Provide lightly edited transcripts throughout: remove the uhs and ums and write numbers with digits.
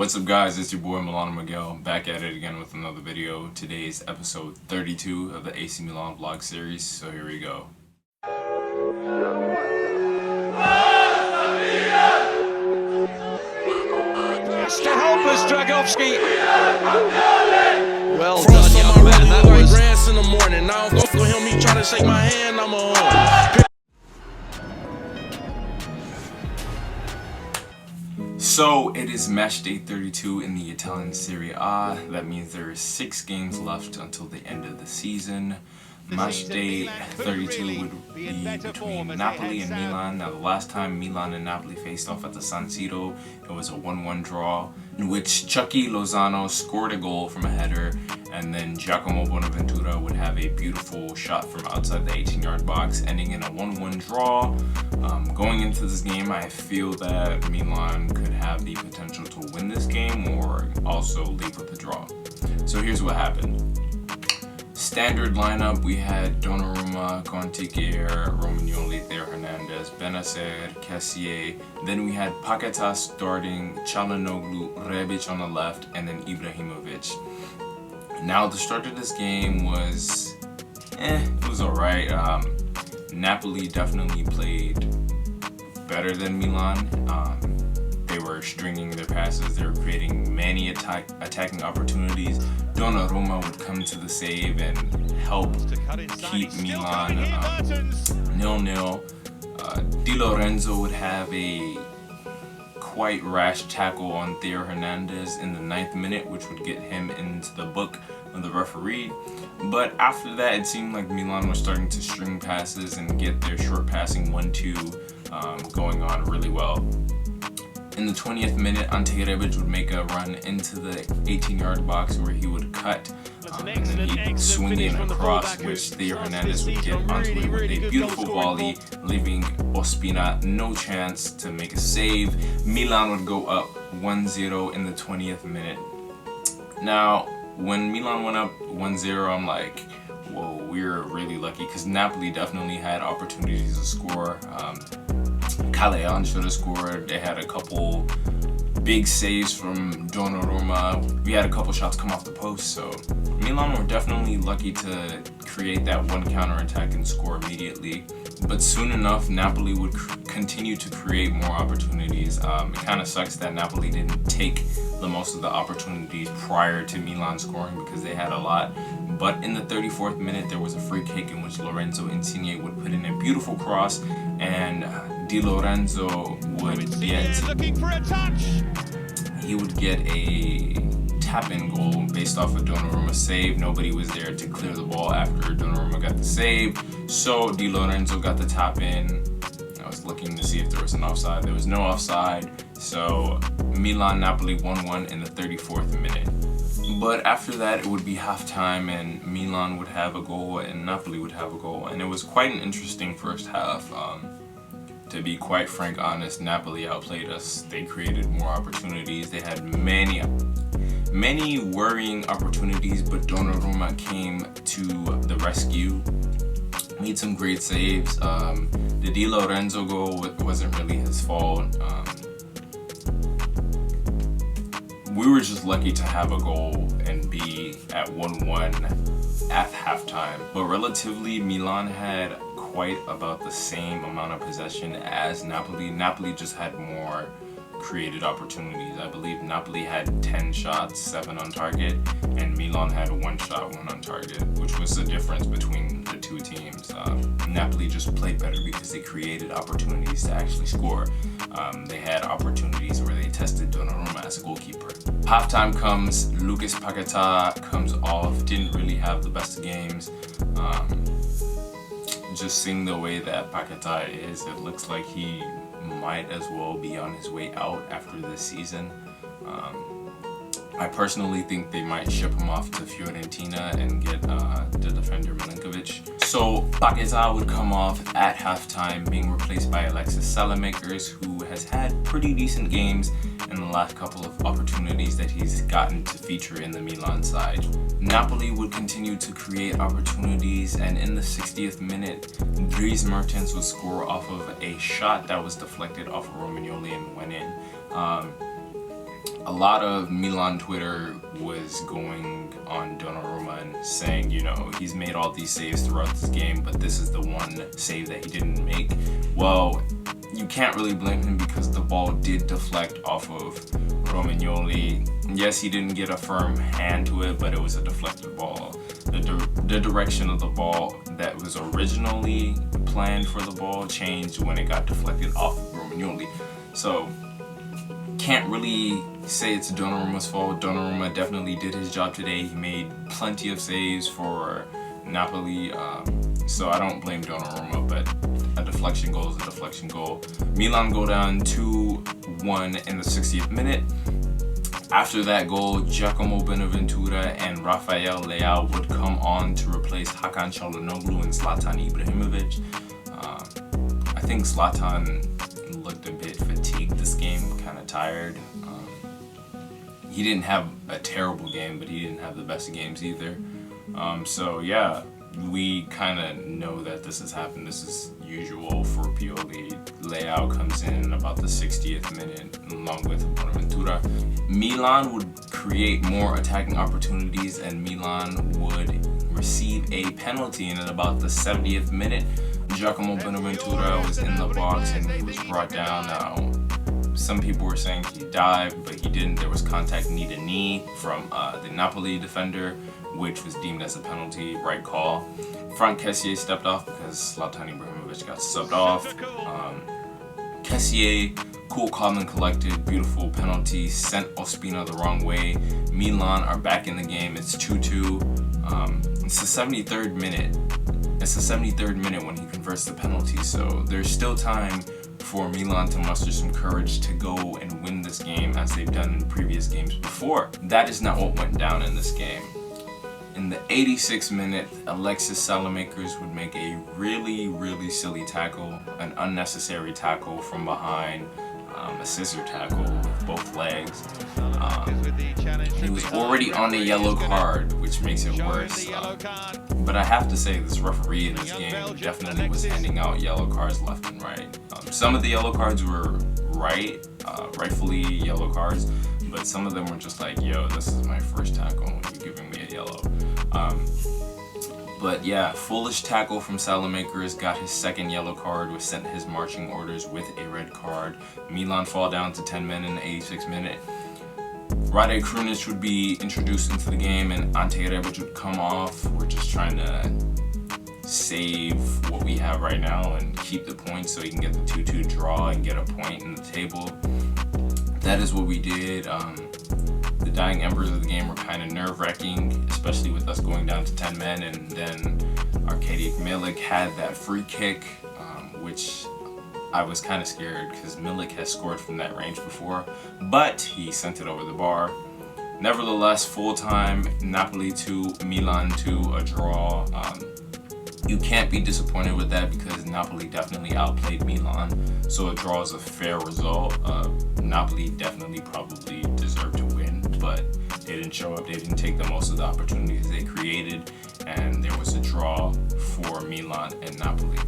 What's up guys, it's your boy Milano Miguel, back at it again with another video. Today is episode 32 of the AC Milan vlog series, so here we go. To help us, Dragovski. Well done, young man. That was grants in the morning. Now go for him. He try to shake my hand. I'm on. So it is match day 32 in the Italian Serie A. That means there are 6 games left until the end of the season. Match day 32 would be between Napoli and Milan. Now, the last time Milan and Napoli faced off at the San Siro, it was a 1-1 draw in which Chucky Lozano scored a goal from a header, and then Giacomo Bonaventura would have a beautiful shot from outside the 18-yard box, ending in a 1-1 draw. Going into this game, I feel that Milan could have the potential to win this game or also leave with a draw. So here's what happened. Standard lineup, we had Donnarumma, Contigier, Romagnoli, Theo Hernandez, Benacer, Kessié. Then we had Paquetá starting, Çalhanoğlu, Rebic on the left, and then Ibrahimovic. Now the start of this game was, it was alright. Napoli definitely played better than Milan. They were stringing their passes, they were creating many attacking opportunities. Donnarumma would come to the save and help keep Milan 0-0. Di Lorenzo would have a quite rash tackle on Theo Hernandez in the 9th minute, which would get him into the book of the referee. But after that, it seemed like Milan was starting to string passes and get their short passing 1-2 going on really well. In the 20th minute, Ante Rebic would make a run into the 18-yard box where he would cut and then he'd swing in across, which Theo Hernandez would get onto it with a beautiful volley, leaving Ospina no chance to make a save. Milan would go up 1-0 in the 20th minute. Now, when Milan went up 1-0, I'm like, whoa, we're really lucky, because Napoli definitely had opportunities to score. Callejon should have scored. They had a couple big saves from Donnarumma. We had a couple shots come off the post, so Milan were definitely lucky to create that one counterattack and score immediately. But soon enough, Napoli would continue to create more opportunities. It kind of sucks that Napoli didn't take the most of the opportunities prior to Milan scoring because they had a lot. But in the 34th minute, there was a free kick in which Lorenzo Insigne would put in a beautiful cross, and Di Lorenzo would get a tap-in goal based off of Donnarumma's save. Nobody was there to clear the ball after Donnarumma got the save, so Di Lorenzo got the tap-in. I was looking to see if there was an offside. There was no offside, so Milan-Napoli 1-1 in the 34th minute. But after that, it would be halftime, and Milan would have a goal and Napoli would have a goal, and it was quite an interesting first half. To be quite frank, honest, Napoli outplayed us. They created more opportunities. They had many worrying opportunities, but Donnarumma came to the rescue, made some great saves. The Di Lorenzo goal wasn't really his fault. We were just lucky to have a goal and be at 1-1 at halftime. But relatively, Milan had quite about the same amount of possession as Napoli. Napoli just had more created opportunities. I believe Napoli had 10 shots, 7 on target, and Milan had 1 shot, 1 on target, which was the difference between the two teams. Napoli just played better because they created opportunities to actually score. They had opportunities where they tested Donnarumma as a goalkeeper. Halftime comes, Lucas Paquetá comes off, didn't really have the best of games. Just seeing the way that Paquetá is, it looks like he might as well be on his way out after this season. I personally think they might ship him off to Fiorentina and get the defender Milinkovic. So Paquetá would come off at halftime, being replaced by Alexis Salamakers, who has had pretty decent games in the last couple of opportunities that he's gotten to feature in the Milan side. Napoli would continue to create opportunities, and in the 60th minute, Dries Mertens would score off of a shot that was deflected off of Romagnoli and went in. a lot of Milan Twitter was going on Donnarumma and saying, you know, he's made all these saves throughout this game, but this is the one save that he didn't make. Well, you can't really blame him because the ball did deflect off of Romagnoli. Yes, he didn't get a firm hand to it, but it was a deflected ball. The direction of the ball that was originally planned for the ball changed when it got deflected off of Romagnoli. So, can't really say it's Donnarumma's fault. Donnarumma definitely did his job today. He made plenty of saves for Napoli, so I don't blame Donnarumma, but a deflection goal is a deflection goal. Milan go down 2-1 in the 60th minute. After that goal, Giacomo Bonaventura and Rafael Leao would come on to replace Hakan Çalhanoğlu and Zlatan Ibrahimovic. I think Zlatan looked a bit fatigued this game, kind of tired. He didn't have a terrible game, but he didn't have the best of games either. So yeah, we kind of know that this has happened. This is usual for Pioli. Leao comes in about the 60th minute along with Bonaventura. Milan would create more attacking opportunities and Milan would receive a penalty, and at about the 70th minute, Giacomo Bonaventura was in the box and he was brought down. Now, some people were saying he dived, but he didn't. There was contact knee to knee from the Napoli defender, which was deemed as a penalty. Right call. Franck Kessié stepped off because Zlatan Ibrahimovic got subbed off. Kessié, cool, calm, and collected. Beautiful penalty. Sent Ospina the wrong way. Milan are back in the game. It's 2-2. It's the 73rd minute. It's the 73rd minute when he converts the penalty, so there's still time for Milan to muster some courage to go and win this game as they've done in previous games before. That is not what went down in this game. In the 86th minute, Alexis Salamakers would make a really silly tackle, an unnecessary tackle from behind, a scissor tackle with both legs. He was already on a yellow card, which makes it worse. But I have to say, this referee in this game definitely was handing out yellow cards left and right. Some of the yellow cards were rightfully yellow cards, but some of them were just like, yo, this is my first tackle and you're giving me a yellow. But yeah, foolish tackle from Salamakers, got his second yellow card, was sent his marching orders with a red card. Milan fall down to 10 men in the 86th minute. Rade Krunic would be introduced into the game and Ante Rebic would come off. We're just trying to save what we have right now and keep the points so he can get the 2-2 draw and get a point in the table. That is what we did. The dying embers of the game were kind of nerve-wracking, especially with us going down to 10 men, and then Arkadiusz Milik had that free kick, which I was kind of scared because Milik has scored from that range before, but he sent it over the bar. Nevertheless, full-time, Napoli 2, Milan 2, a draw. You can't be disappointed with that because Napoli definitely outplayed Milan, so a draw is a fair result. Napoli definitely probably deserved to win, but they didn't show up. They didn't take the most of the opportunities they created, and there was a draw for Milan and Napoli.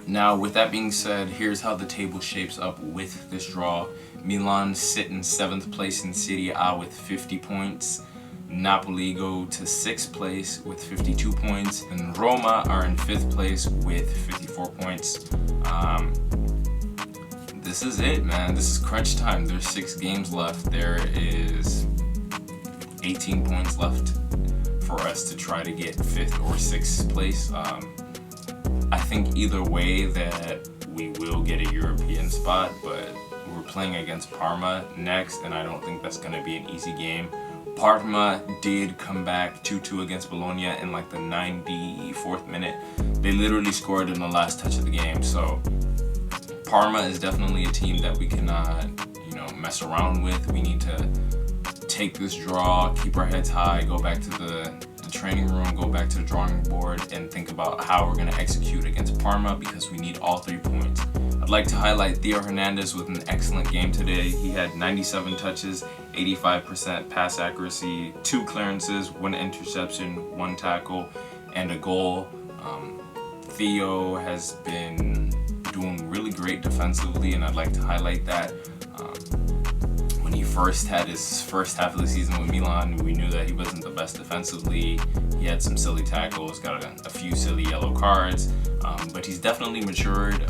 Now, with that being said, here's how the table shapes up with this draw. Milan sit in 7th place in Serie A with 50 points. Napoli go to 6th place with 52 points, and Roma are in 5th place with 54 points. This is it, man. This is crunch time. There's 6 games left. There is 18 points left for us to try to get 5th or 6th place. I think either way that we will get a European spot, but we're playing against Parma next, and I don't think that's going to be an easy game. Parma did come back 2-2 against Bologna in like the 94th minute. They literally scored in the last touch of the game. So Parma is definitely a team that we cannot, mess around with. We need to take this draw, keep our heads high, go back to the training room, go back to the drawing board, and think about how we're going to execute against Parma because we need all 3 points. I'd like to highlight Theo Hernandez with an excellent game today. He had 97 touches, 85% pass accuracy, 2 clearances, 1 interception, 1 tackle, and a goal. Theo has been doing really great defensively, and I'd like to highlight that. When he had his first half of the season with Milan, we knew that he wasn't the best defensively. He had some silly tackles, got a few silly yellow cards, but he's definitely matured.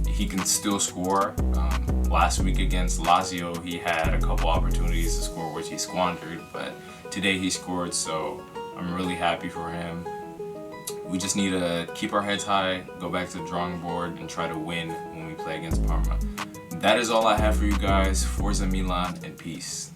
He can still score. Last week against Lazio, he had a couple opportunities to score, which he squandered, but today he scored, so I'm really happy for him. We just need to keep our heads high, go back to the drawing board, and try to win when we play against Parma. That is all I have for you guys. Forza Milan and peace.